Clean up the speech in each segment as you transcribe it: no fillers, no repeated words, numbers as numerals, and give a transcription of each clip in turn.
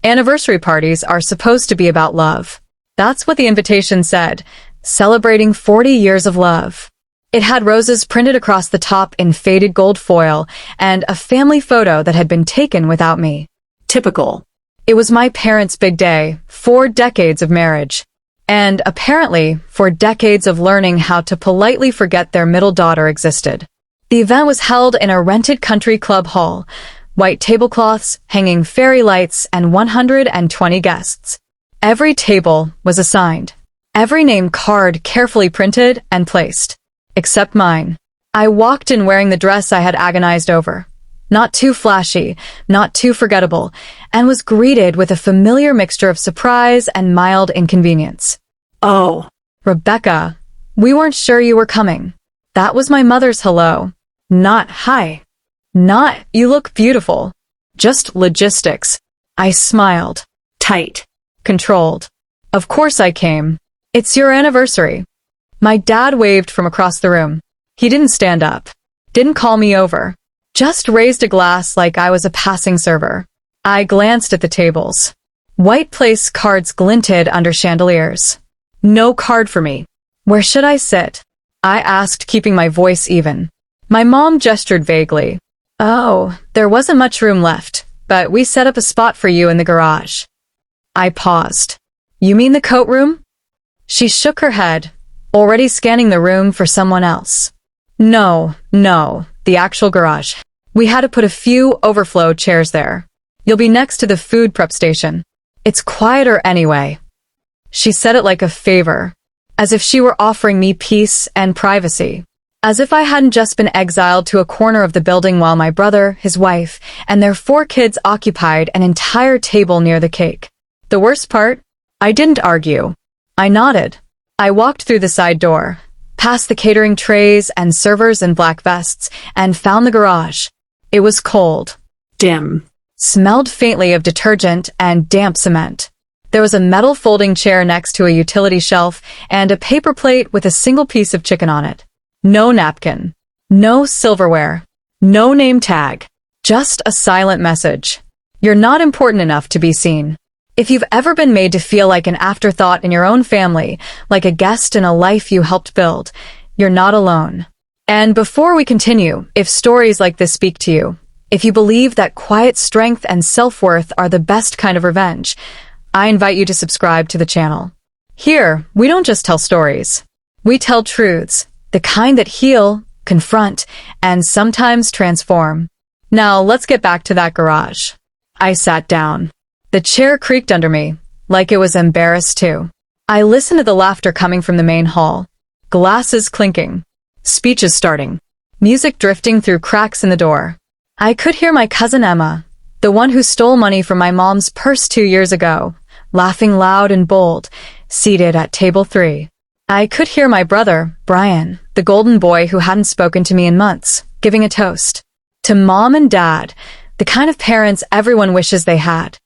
Anniversary parties are supposed to be about love. That's what the invitation said, celebrating 40 years of love. It had roses printed across the top in faded gold foil and a family photo that had been taken without me. Typical. It was my parents' big day, 4 decades of marriage. And apparently, 4 decades of learning how to politely forget their middle daughter existed. The event was held in a rented country club hall, white tablecloths, hanging fairy lights, and 120 guests. Every table was assigned. Every name card carefully printed and placed. Except mine. I walked in wearing the dress I had agonized over. Not too flashy, not too forgettable, and was greeted with a familiar mixture of surprise and mild inconvenience. "Oh, Rebecca, we weren't sure you were coming." That was my mother's hello. Not "hi." Not "you look beautiful." Just logistics. I smiled. Tight. Controlled. "Of course I came. It's your anniversary." My dad waved from across the room. He didn't stand up. Didn't call me over. Just raised a glass like I was a passing server. I glanced at the tables. White place cards glinted under chandeliers. No card for me. Where should I sit? I asked, keeping my voice even. My mom gestured vaguely. "Oh, there wasn't much room left, but we set up a spot for you in the garage." I paused. "You mean the coat room?" She shook her head, already scanning the room for someone else. No, the actual garage. We had to put a few overflow chairs there. You'll be next to the food prep station. It's quieter anyway. She said it like a favor, as if she were offering me peace and privacy. As if I hadn't just been exiled to a corner of the building while my brother, his wife, and their 4 kids occupied an entire table near the cake. The worst part? I didn't argue. I nodded. I walked through the side door, past the catering trays and servers in black vests, and found the garage. It was cold. Dim. Smelled faintly of detergent and damp cement. There was a metal folding chair next to a utility shelf and a paper plate with a single piece of chicken on it. No napkin. No silverware. No name tag. Just a silent message. You're not important enough to be seen. If you've ever been made to feel like an afterthought in your own family, like a guest in a life you helped build, you're not alone. And before we continue, if stories like this speak to you, if you believe that quiet strength and self-worth are the best kind of revenge, I invite you to subscribe to the channel. Here, we don't just tell stories. We tell truths, the kind that heal, confront, and sometimes transform. Now, let's get back to that garage. I sat down. The chair creaked under me, like it was embarrassed too. I listened to the laughter coming from the main hall. Glasses clinking. Speeches starting. Music drifting through cracks in the door. I could hear my cousin Emma, the one who stole money from my mom's purse 2 years ago, laughing loud and bold, seated at table 3. I could hear my brother, Brian, the golden boy who hadn't spoken to me in months, giving a toast. To Mom and Dad, the kind of parents everyone wishes they had.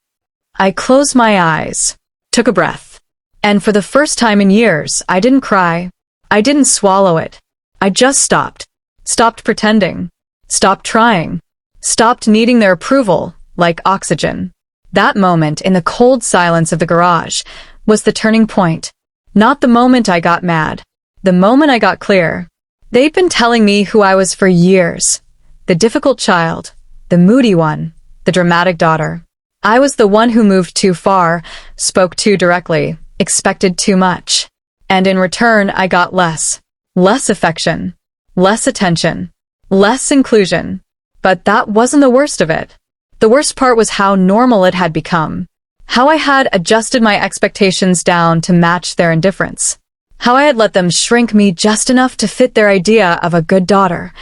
I closed my eyes, took a breath, and for the first time in years, I didn't cry. I didn't swallow it. I just stopped. Stopped pretending. Stopped trying. Stopped needing their approval, like oxygen. That moment in the cold silence of the garage was the turning point. Not the moment I got mad. The moment I got clear. They'd been telling me who I was for years. The difficult child. The moody one. The dramatic daughter. I was the one who moved too far, spoke too directly, expected too much. And in return, I got less. Less affection. Less attention. Less inclusion. But that wasn't the worst of it. The worst part was how normal it had become. How I had adjusted my expectations down to match their indifference. How I had let them shrink me just enough to fit their idea of a good daughter.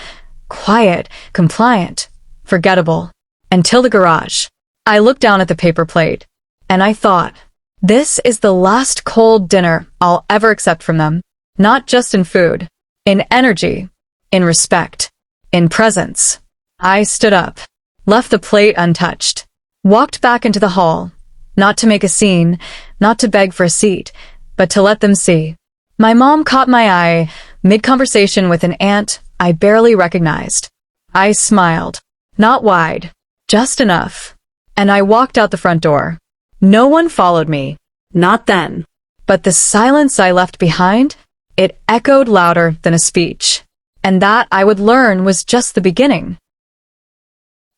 Quiet, compliant, forgettable. Until the garage. I looked down at the paper plate, and I thought, this is the last cold dinner I'll ever accept from them. Not just in food. In energy. In respect. In presence. I stood up. Left the plate untouched. Walked back into the hall. Not to make a scene, not to beg for a seat, but to let them see. My mom caught my eye, mid-conversation with an aunt I barely recognized. I smiled. Not wide. Just enough. And I walked out the front door. No one followed me. Not then. But the silence I left behind, it echoed louder than a speech. And that, I would learn, was just the beginning.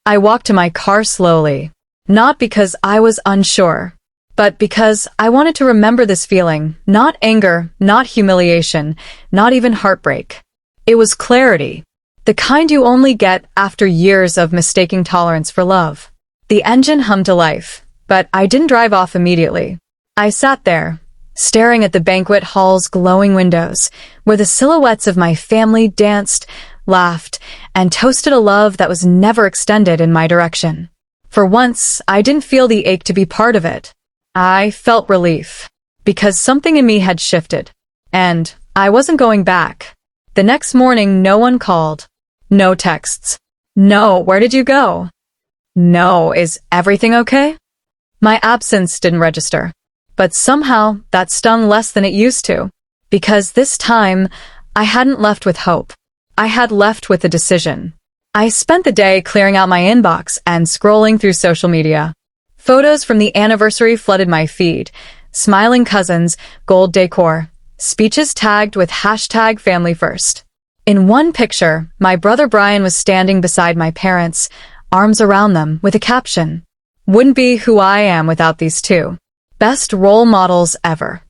I walked to my car slowly, not because I was unsure, but because I wanted to remember this feeling, not anger, not humiliation, not even heartbreak. It was clarity, the kind you only get after years of mistaking tolerance for love. The engine hummed to life, but I didn't drive off immediately. I sat there, staring at the banquet hall's glowing windows, where the silhouettes of my family danced, laughed, and toasted a love that was never extended in my direction. For once, I didn't feel the ache to be part of it. I felt relief, because something in me had shifted, and I wasn't going back. The next morning, no one called. No texts. No, where did you go? No, is everything okay? My absence didn't register. But somehow, that stung less than it used to. Because this time, I hadn't left with hope. I had left with a decision. I spent the day clearing out my inbox and scrolling through social media. Photos from the anniversary flooded my feed. Smiling cousins, gold decor, speeches tagged with #FamilyFirst. In one picture, my brother Brian was standing beside my parents, arms around them, with a caption, "Wouldn't be who I am without these two. Best role models ever."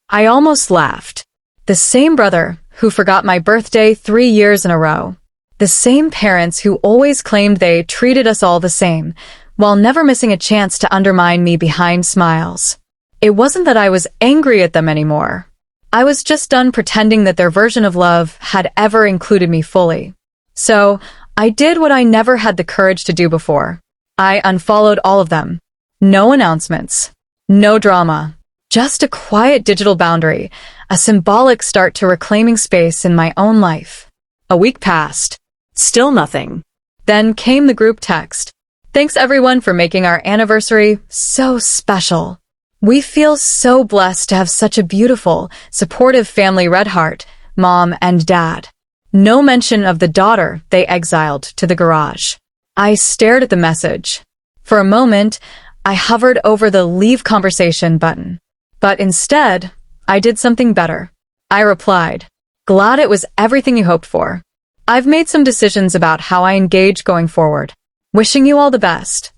I almost laughed. The same brother who forgot my birthday 3 years in a row. The same parents who always claimed they treated us all the same, while never missing a chance to undermine me behind smiles. It wasn't that I was angry at them anymore. I was just done pretending that their version of love had ever included me fully. So, I did what I never had the courage to do before. I unfollowed all of them. No announcements. No drama. Just a quiet digital boundary, a symbolic start to reclaiming space in my own life. A week passed. Still nothing. Then came the group text. "Thanks everyone for making our anniversary so special. We feel so blessed to have such a beautiful, supportive family, Red Heart, Mom and Dad." No mention of the daughter they exiled to the garage. I stared at the message. For a moment, I hovered over the "Leave Conversation" button. But instead, I did something better. I replied, "Glad it was everything you hoped for. I've made some decisions about how I engage going forward. Wishing you all the best."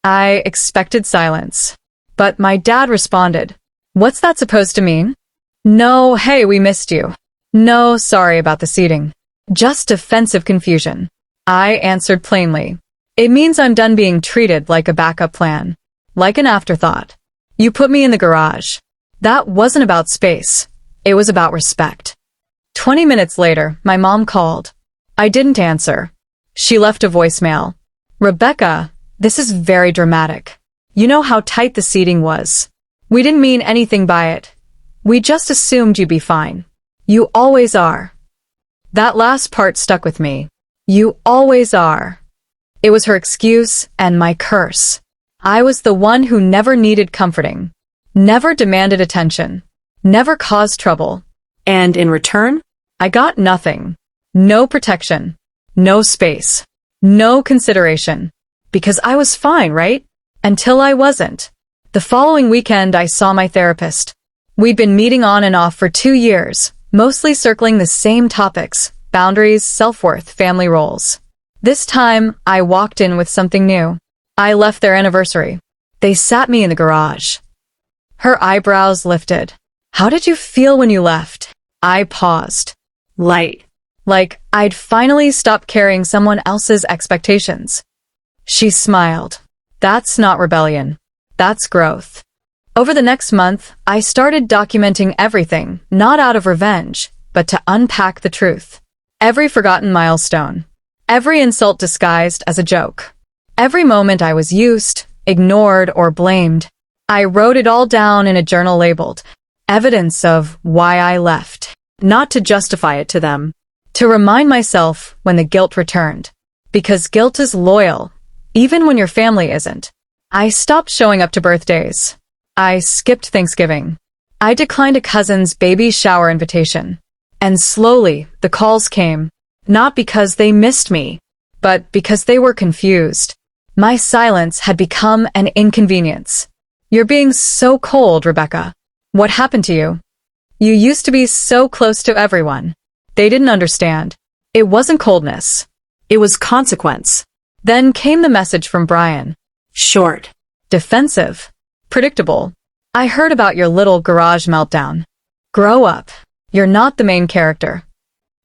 I expected silence. But my dad responded, "What's that supposed to mean?" "No, hey, we missed you." "No, sorry about the seating." Just defensive confusion. I answered plainly, "It means I'm done being treated like a backup plan. Like an afterthought. You put me in the garage. That wasn't about space. It was about respect." 20 minutes later, my mom called. I didn't answer. She left a voicemail. "Rebecca, this is very dramatic. You know how tight the seating was. We didn't mean anything by it. We just assumed you'd be fine. You always are." That last part stuck with me. You always are. It was her excuse and my curse. I was the one who never needed comforting, never demanded attention, never caused trouble. And in return, I got nothing. No protection, no space, no consideration. Because I was fine, right? Until I wasn't. The following weekend, I saw my therapist. We'd been meeting on and off for 2 years, mostly circling the same topics: boundaries, self-worth, family roles. This time, I walked in with something new. I left their anniversary. They sat me in the garage. Her eyebrows lifted. "How did you feel when you left?" I paused. Light. Like I'd finally stopped carrying someone else's expectations. She smiled. "That's not rebellion. That's growth." Over the next month, I started documenting everything, not out of revenge, but to unpack the truth. Every forgotten milestone. Every insult disguised as a joke. Every moment I was used, ignored, or blamed. I wrote it all down in a journal labeled, "Evidence of why I left." Not to justify it to them. To remind myself when the guilt returned. Because guilt is loyal, even when your family isn't. I stopped showing up to birthdays. I skipped Thanksgiving. I declined a cousin's baby shower invitation. And slowly, the calls came. Not because they missed me, but because they were confused. My silence had become an inconvenience. You're being so cold, Rebecca. What happened to you? You used to be so close to everyone. They didn't understand. It wasn't coldness. It was consequence. Then came the message from Brian. Short. Defensive. Predictable. I heard about your little garage meltdown. Grow up. You're not the main character.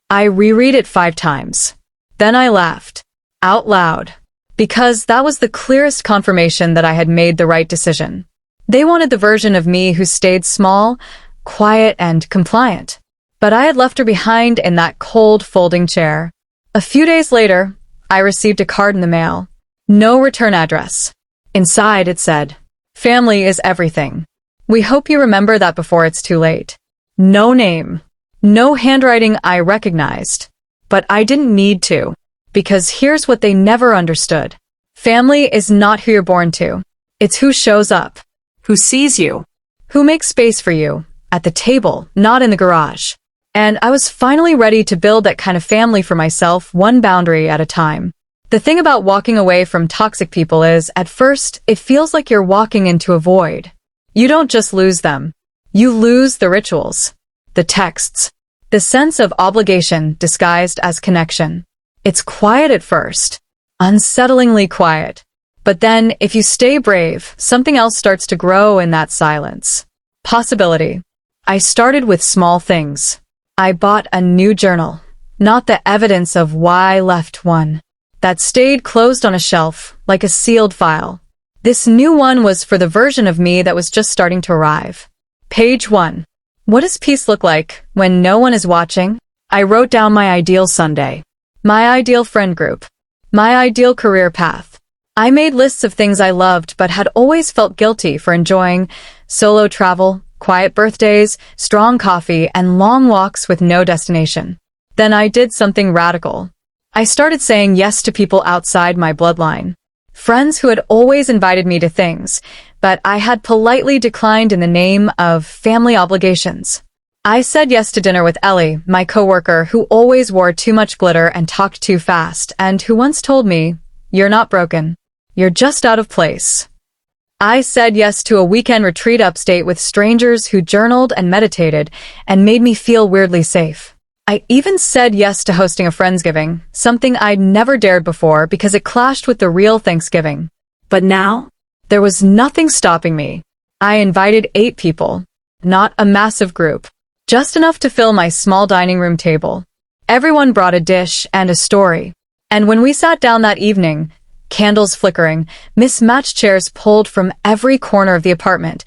I reread it 5 times. Then I laughed. Out loud. Because that was the clearest confirmation that I had made the right decision. They wanted the version of me who stayed small, quiet, and compliant. But I had left her behind in that cold folding chair. A few days later, I received a card in the mail. No return address. Inside it said, "Family is everything. We hope you remember that before it's too late." No name. No handwriting I recognized. But I didn't need to. Because here's what they never understood. Family is not who you're born to. It's who shows up. Who sees you. Who makes space for you. At the table, not in the garage. And I was finally ready to build that kind of family for myself, one boundary at a time. The thing about walking away from toxic people is, at first, it feels like you're walking into a void. You don't just lose them. You lose the rituals. The texts. The sense of obligation disguised as connection. It's quiet at first. Unsettlingly quiet. But then, if you stay brave, something else starts to grow in that silence. Possibility. I started with small things. I bought a new journal. Not the evidence of why I left one. That stayed closed on a shelf, like a sealed file. This new one was for the version of me that was just starting to arrive. Page 1. What does peace look like when no one is watching? I wrote down my ideal Sunday. My ideal friend group. My ideal career path. I made lists of things I loved but had always felt guilty for enjoying: solo travel, quiet birthdays, strong coffee, and long walks with no destination. Then I did something radical. I started saying yes to people outside my bloodline. Friends who had always invited me to things, but I had politely declined in the name of family obligations. I said yes to dinner with Ellie, my coworker who always wore too much glitter and talked too fast, and who once told me, "You're not broken. You're just out of place." I said yes to a weekend retreat upstate with strangers who journaled and meditated and made me feel weirdly safe. I even said yes to hosting a Friendsgiving, something I'd never dared before because it clashed with the real Thanksgiving. But now, there was nothing stopping me. I invited 8 people. Not a massive group. Just enough to fill my small dining room table. Everyone brought a dish and a story. And when we sat down that evening, candles flickering, mismatched chairs pulled from every corner of the apartment,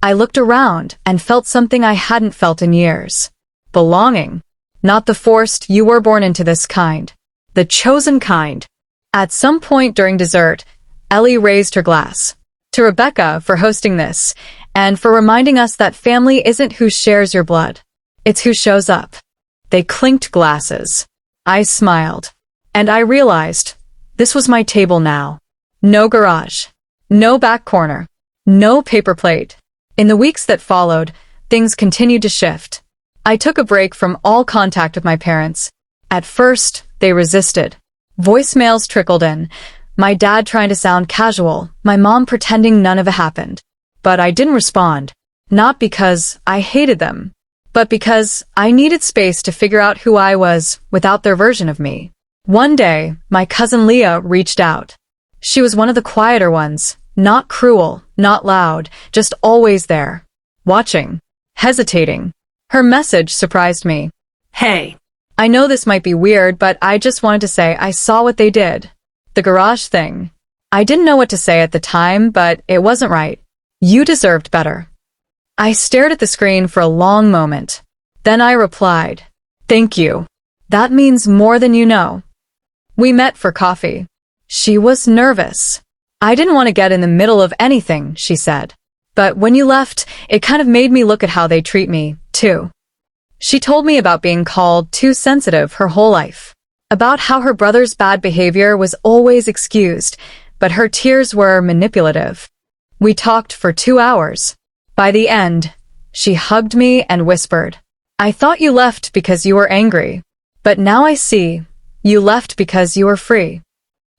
I looked around and felt something I hadn't felt in years. Belonging. Not the forced, "you were born into this" kind. The chosen kind. At some point during dessert, Ellie raised her glass. To Rebecca for hosting this, and for reminding us that family isn't who shares your blood. It's who shows up. They clinked glasses. I smiled. And I realized, this was my table now. No garage. No back corner. No paper plate. In the weeks that followed, things continued to shift. I took a break from all contact with my parents. At first, they resisted. Voicemails trickled in. My dad trying to sound casual, my mom pretending none of it happened. But I didn't respond. Not because I hated them, but because I needed space to figure out who I was without their version of me. One day, my cousin Leah reached out. She was one of the quieter ones, not cruel, not loud, just always there. Watching. Hesitating. Her message surprised me. "Hey. I know this might be weird, but I just wanted to say I saw what they did. The garage thing. I didn't know what to say at the time, but it wasn't right. You deserved better." I stared at the screen for a long moment. Then I replied, "Thank you. That means more than you know." We met for coffee. She was nervous. "I didn't want to get in the middle of anything," she said. "But when you left, it kind of made me look at how they treat me, too." She told me about being called too sensitive her whole life. About how her brother's bad behavior was always excused, but her tears were manipulative. We talked for 2 hours. By the end, she hugged me and whispered, "I thought you left because you were angry. But now I see, you left because you were free."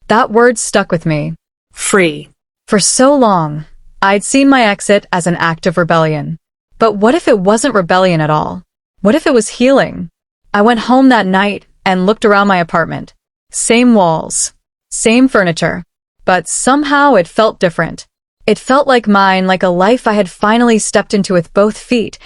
That word stuck with me. Free. For so long, I'd seen my exit as an act of rebellion. But what if it wasn't rebellion at all? What if it was healing? I went home that night and looked around my apartment. Same walls, same furniture, but somehow it felt different. It felt like mine, like a life I had finally stepped into with both feet,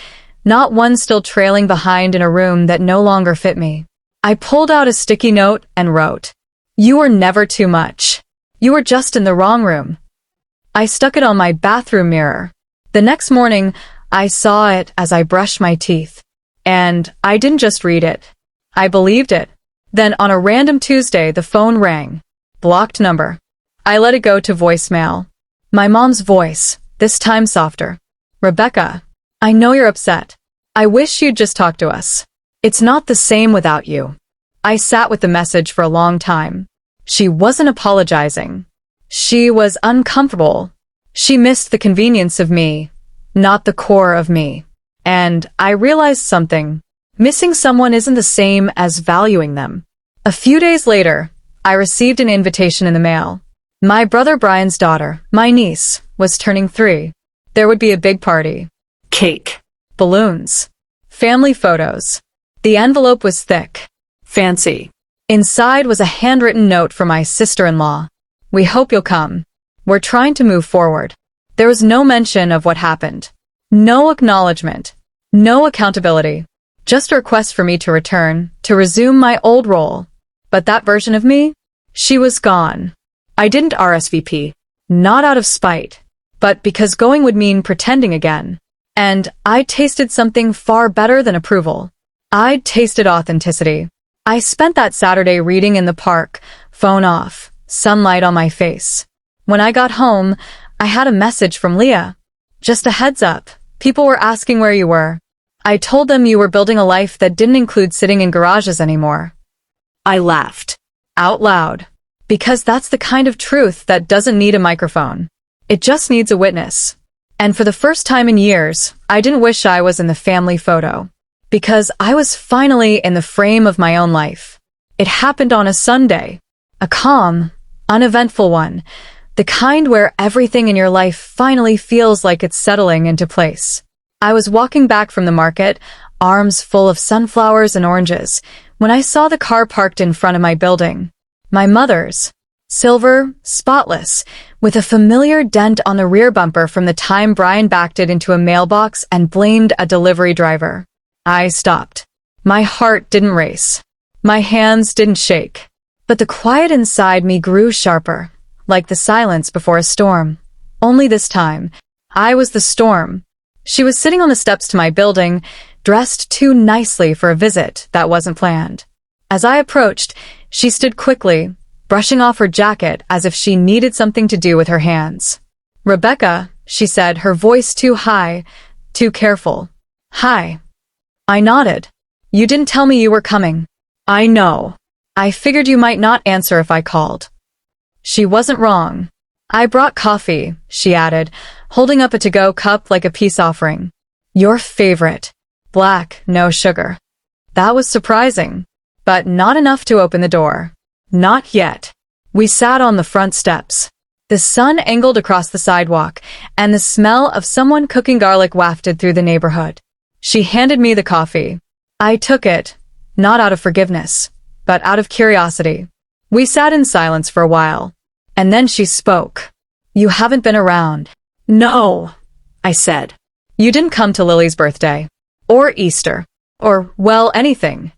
not one still trailing behind in a room that no longer fit me. I pulled out a sticky note and wrote, "You were never too much. You were just in the wrong room." I stuck it on my bathroom mirror. The next morning, I saw it as I brushed my teeth. And I didn't just read it. I believed it. Then on a random Tuesday, the phone rang. Blocked number. I let it go to voicemail. My mom's voice, this time softer. "Rebecca, I know you're upset. I wish you'd just talk to us. It's not the same without you." I sat with the message for a long time. She wasn't apologizing. She was uncomfortable. She missed the convenience of me, not the core of me. And I realized something. Missing someone isn't the same as valuing them. A few days later, I received an invitation in the mail. My brother Brian's daughter, my niece, was turning 3. There would be a big party. Cake. Balloons. Family photos. The envelope was thick. Fancy. Inside was a handwritten note from my sister-in-law. "We hope you'll come. We're trying to move forward." There was no mention of what happened. No acknowledgement. No accountability. Just a request for me to return, to resume my old role. But that version of me? She was gone. I didn't RSVP. Not out of spite. But because going would mean pretending again. And I tasted something far better than approval. I tasted authenticity. I spent that Saturday reading in the park, phone off, sunlight on my face. When I got home, I had a message from Leah. "Just a heads up. People were asking where you were. I told them you were building a life that didn't include sitting in garages anymore." I laughed. Out loud. Because that's the kind of truth that doesn't need a microphone. It just needs a witness. And for the first time in years, I didn't wish I was in the family photo. Because I was finally in the frame of my own life. It happened on a Sunday. A calm, uneventful one. The kind where everything in your life finally feels like it's settling into place. I was walking back from the market, arms full of sunflowers and oranges, when I saw the car parked in front of my building. My mother's. Silver, spotless, with a familiar dent on the rear bumper from the time Brian backed it into a mailbox and blamed a delivery driver. I stopped. My heart didn't race. My hands didn't shake. But the quiet inside me grew sharper. Like the silence before a storm. Only this time, I was the storm. She was sitting on the steps to my building, dressed too nicely for a visit that wasn't planned. As I approached, she stood quickly, brushing off her jacket as if she needed something to do with her hands. "Rebecca," she said, her voice too high, too careful. "Hi." I nodded. "You didn't tell me you were coming." "I know. I figured you might not answer if I called." She wasn't wrong. "I brought coffee," she added, holding up a to-go cup like a peace offering. "Your favorite. Black, no sugar." That was surprising, but not enough to open the door. Not yet. We sat on the front steps. The sun angled across the sidewalk, and the smell of someone cooking garlic wafted through the neighborhood. She handed me the coffee. I took it, not out of forgiveness, but out of curiosity. We sat in silence for a while. And then she spoke. "You haven't been around." "No," I said. "You didn't come to Lily's birthday. Or Easter. Or, well, anything."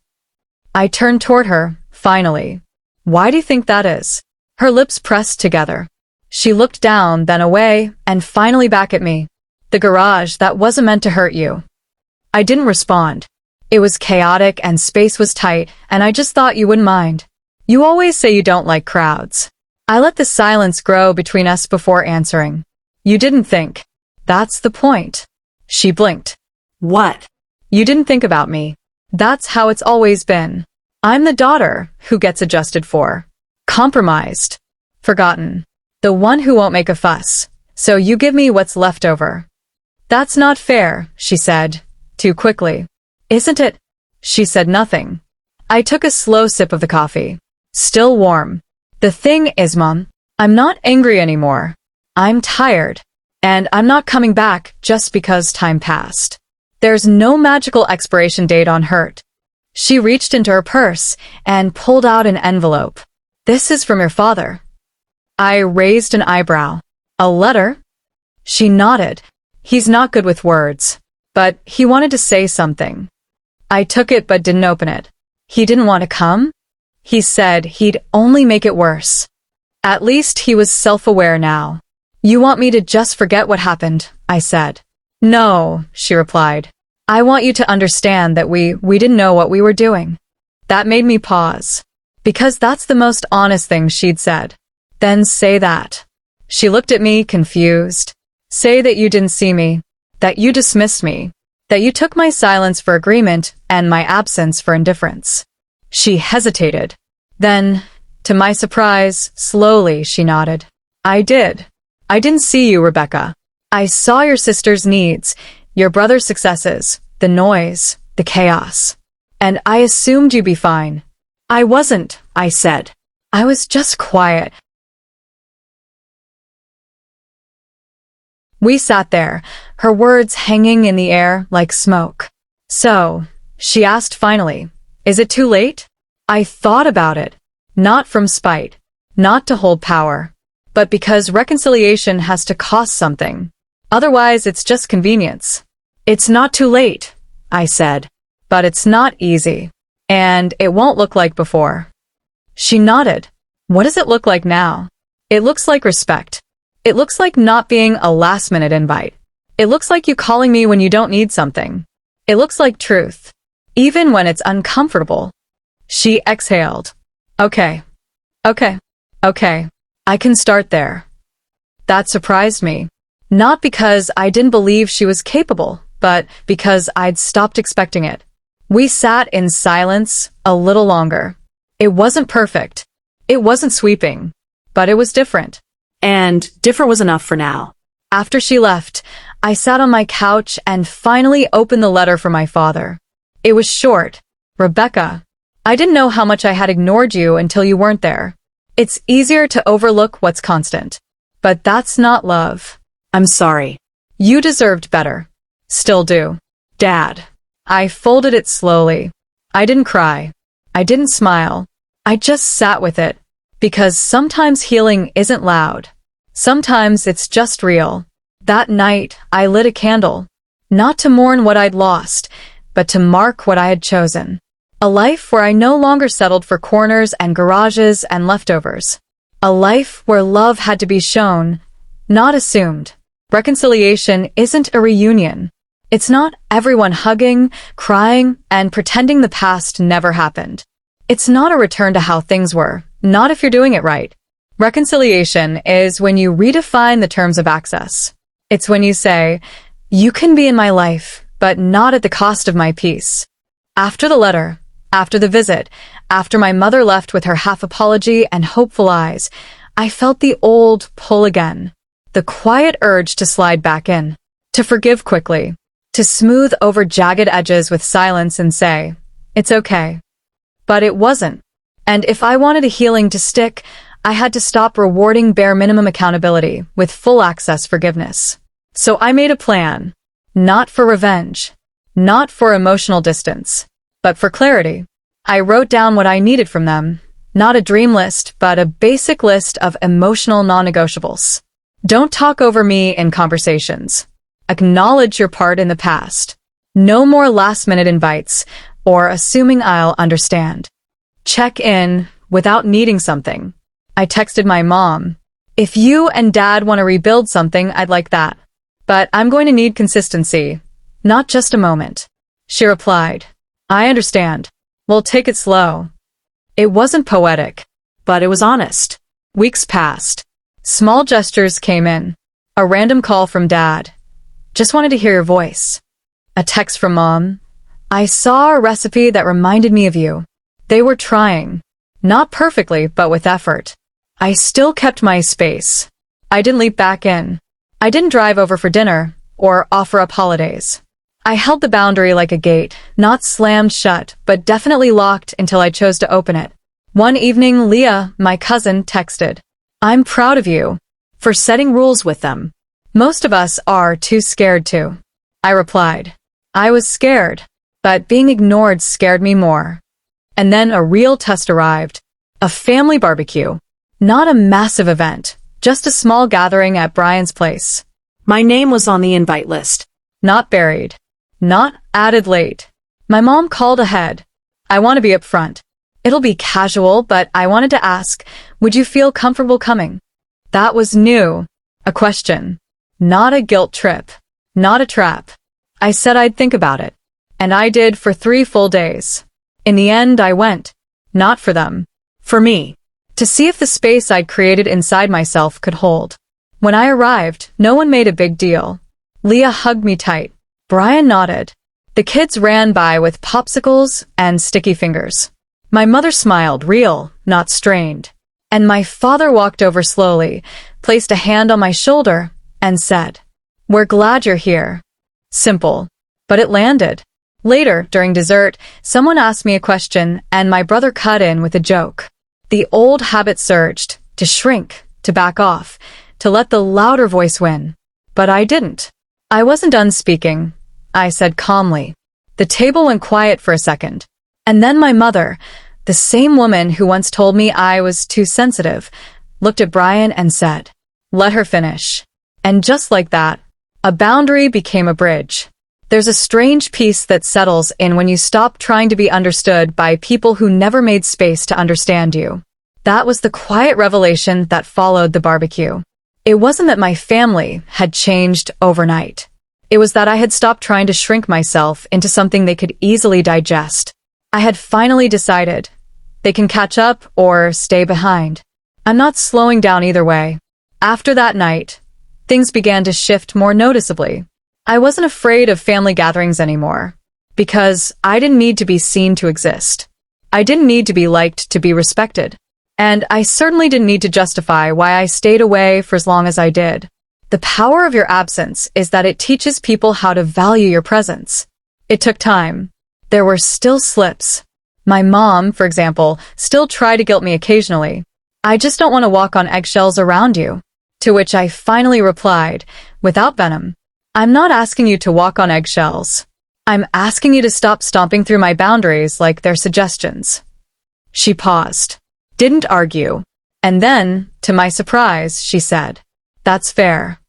I turned toward her, finally. "Why do you think that is?" Her lips pressed together. She looked down, then away, and finally back at me. "The garage, that wasn't meant to hurt you." I didn't respond. It was chaotic and space was tight, and I just thought you wouldn't mind. You always say you don't like crowds. I let the silence grow between us before answering. "You didn't think." "That's the point." She blinked. "What?" "You didn't think about me. That's how it's always been. I'm the daughter who gets adjusted for. Compromised. Forgotten. The one who won't make a fuss. So you give me what's left over." "That's not fair," she said, too quickly. "Isn't it?" She said nothing. I took a slow sip of the coffee. Still warm. "The thing is, Mom, I'm not angry anymore. I'm tired. And I'm not coming back just because time passed. There's no magical expiration date on hurt. She reached into her purse and pulled out an envelope. This is from your father. I raised an eyebrow. A letter? She nodded. He's not good with words, but he wanted to say something. I took it but didn't open it. He didn't want to come? He said he'd only make it worse. At least he was self-aware now. You want me to just forget what happened, I said. No, she replied. I want you to understand that we didn't know what we were doing. That made me pause, because that's the most honest thing she'd said. Then say that. She looked at me, confused. Say that you didn't see me, that you dismissed me, that you took my silence for agreement and my absence for indifference. She hesitated. Then, to my surprise, slowly she nodded. I did. I didn't see you, Rebecca. I saw your sister's needs, your brother's successes, the noise, the chaos. And I assumed you'd be fine. I wasn't, I said. I was just quiet. We sat there, her words hanging in the air like smoke. So, she asked finally, is it too late? I thought about it. Not from spite, not to hold power, but because reconciliation has to cost something. Otherwise, it's just convenience. It's not too late, I said, but it's not easy, and it won't look like before. She nodded. What does it look like now? It looks like respect. It looks like not being a last-minute invite. It looks like you calling me when you don't need something. It looks like truth, even when it's uncomfortable. She exhaled. Okay. I can start there. That surprised me. Not because I didn't believe she was capable, but because I'd stopped expecting it. We sat in silence a little longer. It wasn't perfect. It wasn't sweeping, but it was different. And different was enough for now. After she left, I sat on my couch and finally opened the letter from my father. It was short. Rebecca, I didn't know how much I had ignored you until you weren't there. It's easier to overlook what's constant. But that's not love. I'm sorry. You deserved better. Still do. Dad. I folded it slowly. I didn't cry. I didn't smile. I just sat with it. Because sometimes healing isn't loud. Sometimes it's just real. That night, I lit a candle. Not to mourn what I'd lost, but to mark what I had chosen. A life where I no longer settled for corners and garages and leftovers. A life where love had to be shown, not assumed. Reconciliation isn't a reunion. It's not everyone hugging, crying, and pretending the past never happened. It's not a return to how things were, not if you're doing it right. Reconciliation is when you redefine the terms of access. It's when you say, you can be in my life, but not at the cost of my peace. After the letter, after the visit, after my mother left with her half apology and hopeful eyes, I felt the old pull again. The quiet urge to slide back in, to forgive quickly, to smooth over jagged edges with silence and say, it's okay. But it wasn't. And if I wanted a healing to stick, I had to stop rewarding bare minimum accountability with full access forgiveness. So I made a plan. Not for revenge. Not for emotional distance. But for clarity. I wrote down what I needed from them. Not a dream list, but a basic list of emotional non-negotiables. Don't talk over me in conversations. Acknowledge your part in the past. No more last-minute invites, or assuming I'll understand. Check in without needing something. I texted my mom. If you and Dad want to rebuild something, I'd like that. But I'm going to need consistency, not just a moment. She replied, I understand. We'll take it slow. It wasn't poetic, but it was honest. Weeks passed. Small gestures came in. A random call from Dad. Just wanted to hear your voice. A text from Mom. I saw a recipe that reminded me of you. They were trying. Not perfectly, but with effort. I still kept my space. I didn't leap back in. I didn't drive over for dinner, or offer up holidays. I held the boundary like a gate, not slammed shut, but definitely locked until I chose to open it. One evening, Leah, my cousin, texted, I'm proud of you for setting rules with them. Most of us are too scared to. I replied. I was scared, but being ignored scared me more. And then a real test arrived. A family barbecue. Not a massive event, just a small gathering at Brian's place. My name was on the invite list. Not buried. Not added late. My mom called ahead. I want to be up front. It'll be casual, but I wanted to ask, would you feel comfortable coming? That was new. A question. Not a guilt trip. Not a trap. I said I'd think about it. And I did for 3 full days. In the end, I went. Not for them. For me. To see if the space I'd created inside myself could hold. When I arrived, no one made a big deal. Leah hugged me tight. Brian nodded. The kids ran by with popsicles and sticky fingers. My mother smiled, real, not strained. And my father walked over slowly, placed a hand on my shoulder, and said, "We're glad you're here." Simple. But it landed. Later, during dessert, someone asked me a question, and my brother cut in with a joke. The old habit surged, to shrink, to back off, to let the louder voice win. But I didn't. I wasn't done speaking. I said calmly. The table went quiet for a second. And then my mother, the same woman who once told me I was too sensitive, looked at Brian and said, "Let her finish." And just like that, a boundary became a bridge. There's a strange peace that settles in when you stop trying to be understood by people who never made space to understand you. That was the quiet revelation that followed the barbecue. It wasn't that my family had changed overnight. It was that I had stopped trying to shrink myself into something they could easily digest. I had finally decided. They can catch up or stay behind. I'm not slowing down either way. After that night, things began to shift more noticeably. I wasn't afraid of family gatherings anymore, because I didn't need to be seen to exist. I didn't need to be liked to be respected. And I certainly didn't need to justify why I stayed away for as long as I did. The power of your absence is that it teaches people how to value your presence. It took time. There were still slips. My mom, for example, still tried to guilt me occasionally. "I just don't want to walk on eggshells around you." To which I finally replied, without venom, "I'm not asking you to walk on eggshells. I'm asking you to stop stomping through my boundaries like they're suggestions." She paused, didn't argue, and then, to my surprise, she said, "That's fair.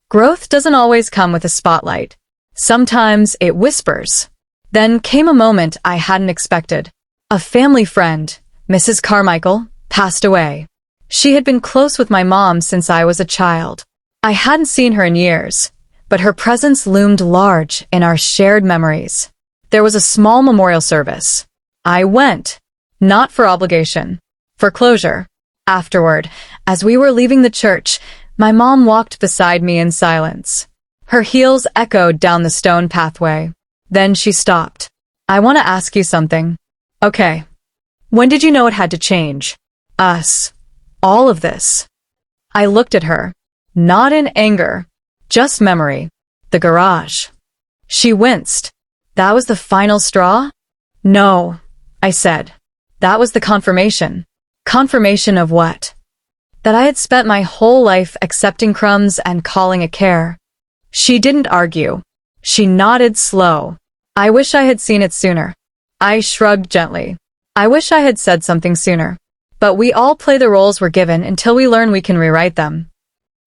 Growth doesn't always come with a spotlight. Sometimes it whispers." Then came a moment I hadn't expected. A family friend, Mrs. Carmichael, passed away. She had been close with my mom since I was a child. I hadn't seen her in years, but her presence loomed large in our shared memories. There was a small memorial service. I went, not for obligation, for closure. Afterward, as we were leaving the church, my mom walked beside me in silence. Her heels echoed down the stone pathway. Then she stopped. "I want to ask you something." "Okay. When did you know it had to change? Us. All of this." I looked at her. Not in anger. Just memory. The garage. She winced. "That was the final straw?" "No," I said. "That was the confirmation." Confirmation of what? That I had spent my whole life accepting crumbs and calling it care. She didn't argue. She nodded slow. "I wish I had seen it sooner." I shrugged gently. "I wish I had said something sooner. But we all play the roles we're given until we learn we can rewrite them."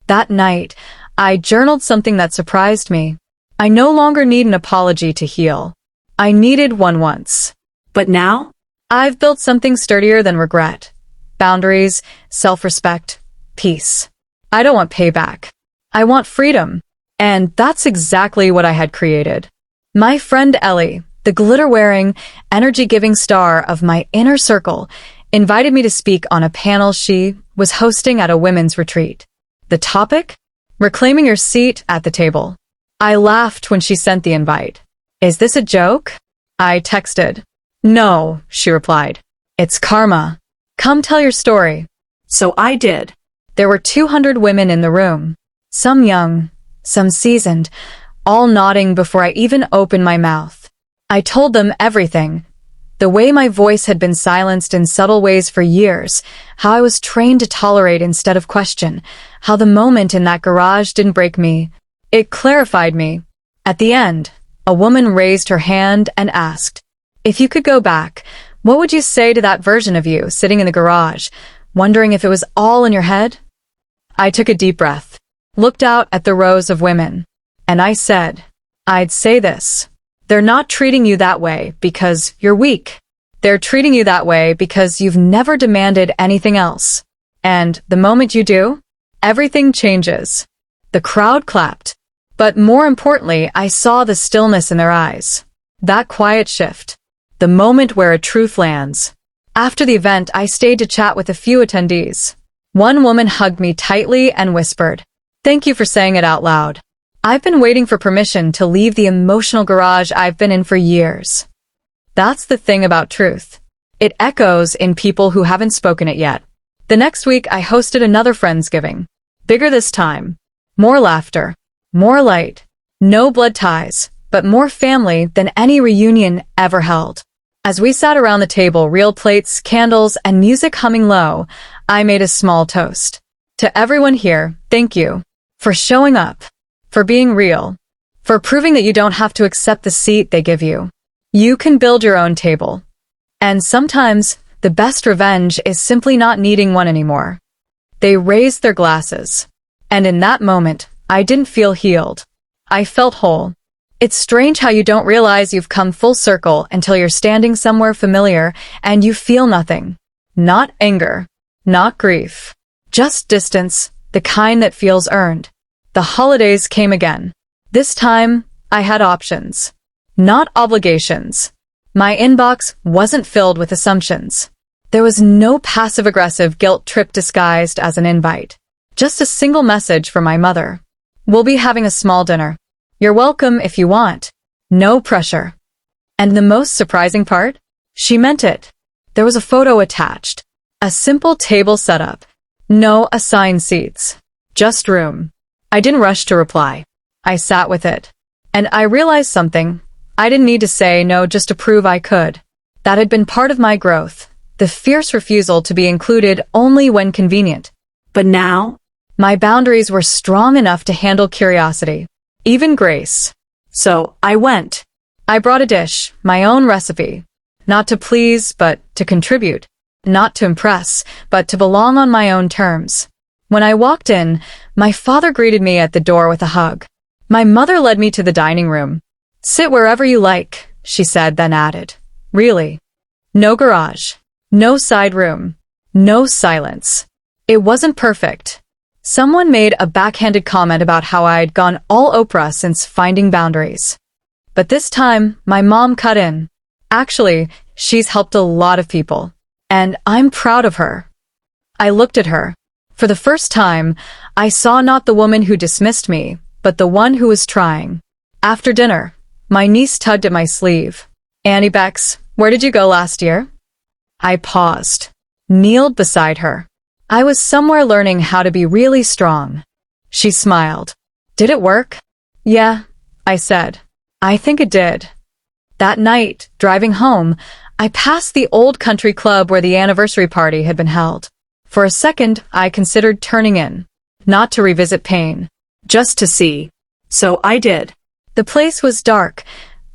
That night, I journaled something that surprised me. I no longer need an apology to heal. I needed one once. But now? I've built something sturdier than regret. Boundaries, self-respect, peace. I don't want payback. I want freedom. And that's exactly what I had created. My friend Ellie, the glitter-wearing, energy-giving star of my inner circle, invited me to speak on a panel she was hosting at a women's retreat. The topic? Reclaiming your seat at the table. I laughed when she sent the invite. "Is this a joke?" I texted. "No," she replied. "It's karma. Come tell your story." So I did. There were 200 women in the room. Some young, some seasoned, all nodding before I even opened my mouth. I told them everything. The way my voice had been silenced in subtle ways for years, how I was trained to tolerate instead of question, how the moment in that garage didn't break me. It clarified me. At the end, a woman raised her hand and asked, "If you could go back, what would you say to that version of you sitting in the garage, wondering if it was all in your head?" I took a deep breath, looked out at the rows of women, and I said, "I'd say this. They're not treating you that way because you're weak. They're treating you that way because you've never demanded anything else. And the moment you do, everything changes." The crowd clapped. But more importantly, I saw the stillness in their eyes. That quiet shift. The moment where a truth lands. After the event, I stayed to chat with a few attendees. One woman hugged me tightly and whispered, "Thank you for saying it out loud. I've been waiting for permission to leave the emotional garage I've been in for years." That's the thing about truth. It echoes in people who haven't spoken it yet. The next week, I hosted another Friendsgiving. Bigger this time. More laughter. More light. No blood ties, but more family than any reunion ever held. As we sat around the table, real plates, candles, and music humming low, I made a small toast. To everyone here, thank you. For showing up. For being real. For proving that you don't have to accept the seat they give you. You can build your own table. And sometimes, the best revenge is simply not needing one anymore. They raised their glasses. And in that moment, I didn't feel healed. I felt whole. It's strange how you don't realize you've come full circle until you're standing somewhere familiar and you feel nothing. Not anger. Not grief. Just distance, the kind that feels earned. The holidays came again. This time, I had options. Not obligations. My inbox wasn't filled with assumptions. There was no passive-aggressive guilt trip disguised as an invite. Just a single message from my mother. "We'll be having a small dinner. You're welcome if you want. No pressure." And the most surprising part? She meant it. There was a photo attached. A simple table setup. No assigned seats. Just room. I didn't rush to reply. I sat with it. And I realized something. I didn't need to say no just to prove I could. That had been part of my growth. The fierce refusal to be included only when convenient. But now, my boundaries were strong enough to handle curiosity. Even grace. so I went. I brought a dish, my own recipe. Not to please, but to contribute. Not to impress, but to belong on my own terms. When I walked in, my father greeted me at the door with a hug. My mother led me to the dining room. "Sit wherever you like," she said, then added, "Really? No garage. No side room. No silence." It wasn't perfect. Someone made a backhanded comment about how I'd gone all Oprah since finding boundaries. But this time, my mom cut in. Actually, she's helped a lot of people. And I'm proud of her. I looked at her. For the first time, I saw not the woman who dismissed me, but the one who was trying. After dinner, my niece tugged at my sleeve. "Annie Bex, where did you go last year?" I paused. Kneeled beside her. I was somewhere learning how to be really strong. She smiled. "Did it work?" "Yeah," I said. "I think it did." That night, driving home, I passed the old country club where the anniversary party had been held. For a second, I considered turning in. Not to revisit pain. Just to see. So I did. The place was dark,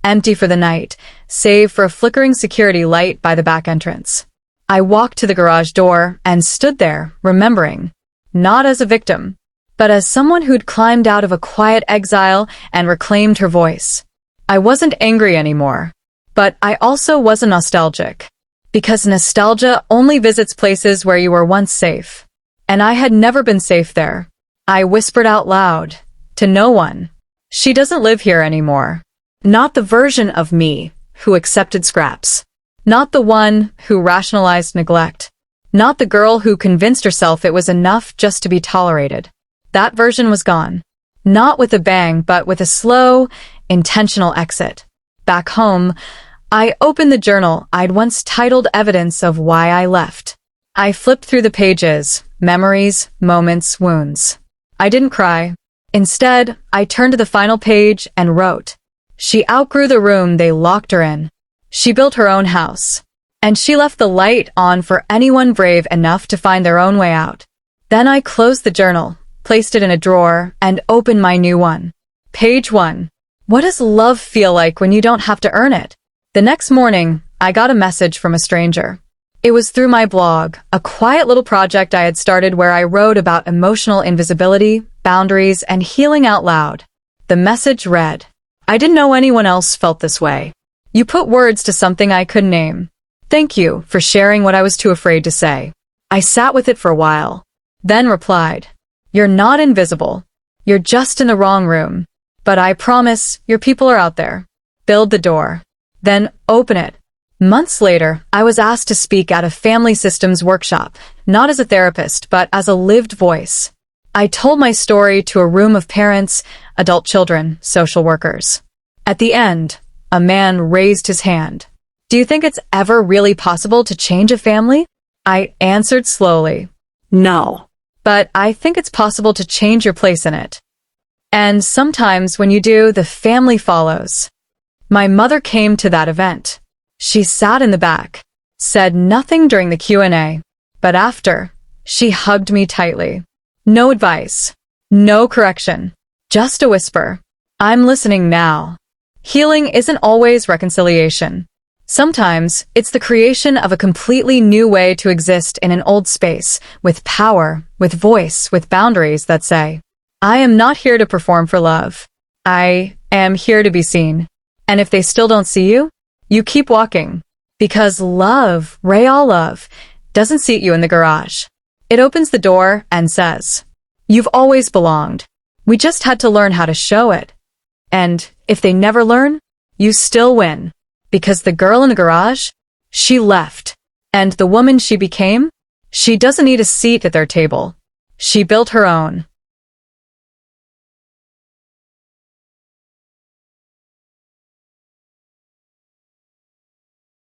empty for the night, save for a flickering security light by the back entrance. I walked to the garage door and stood there, remembering. Not as a victim, but as someone who'd climbed out of a quiet exile and reclaimed her voice. I wasn't angry anymore, but I also wasn't nostalgic. Because nostalgia only visits places where you were once safe. And I had never been safe there. I whispered out loud, to no one. She doesn't live here anymore. Not the version of me who accepted scraps. Not the one who rationalized neglect. Not the girl who convinced herself it was enough just to be tolerated. That version was gone. Not with a bang, but with a slow, intentional exit. Back home, I opened the journal I'd once titled Evidence of Why I Left. I flipped through the pages, memories, moments, wounds. I didn't cry. Instead, I turned to the final page and wrote, "She outgrew the room they locked her in. She built her own house. And she left the light on for anyone brave enough to find their own way out. Then I closed the journal, placed it in a drawer, and opened my new one. Page 1. What does love feel like when you don't have to earn it? The next morning, I got a message from a stranger. It was through my blog, a quiet little project I had started where I wrote about emotional invisibility, boundaries, and healing out loud. The message read, I didn't know anyone else felt this way. You put words to something I couldn't name. Thank you for sharing what I was too afraid to say. I sat with it for a while, then replied, You're not invisible. You're just in the wrong room. But I promise your people are out there. Build the door. Then open it. Months later, I was asked to speak at a family systems workshop, not as a therapist, but as a lived voice. I told my story to a room of parents, adult children, social workers. At the end, a man raised his hand. Do you think it's ever really possible to change a family? I answered slowly. No. But I think it's possible to change your place in it. And sometimes when you do, the family follows. My mother came to that event. She sat in the back, said nothing during the Q&A, but after, she hugged me tightly. No advice, no correction, just a whisper. I'm listening now. Healing isn't always reconciliation. Sometimes it's the creation of a completely new way to exist in an old space, with power, with voice, with boundaries that say, I am not here to perform for love. I am here to be seen. And if they still don't see you, you keep walking. Because love, real love, doesn't seat you in the garage. It opens the door and says, You've always belonged. We just had to learn how to show it. And if they never learn, you still win. Because the girl in the garage, she left. And the woman she became, she doesn't need a seat at their table. She built her own.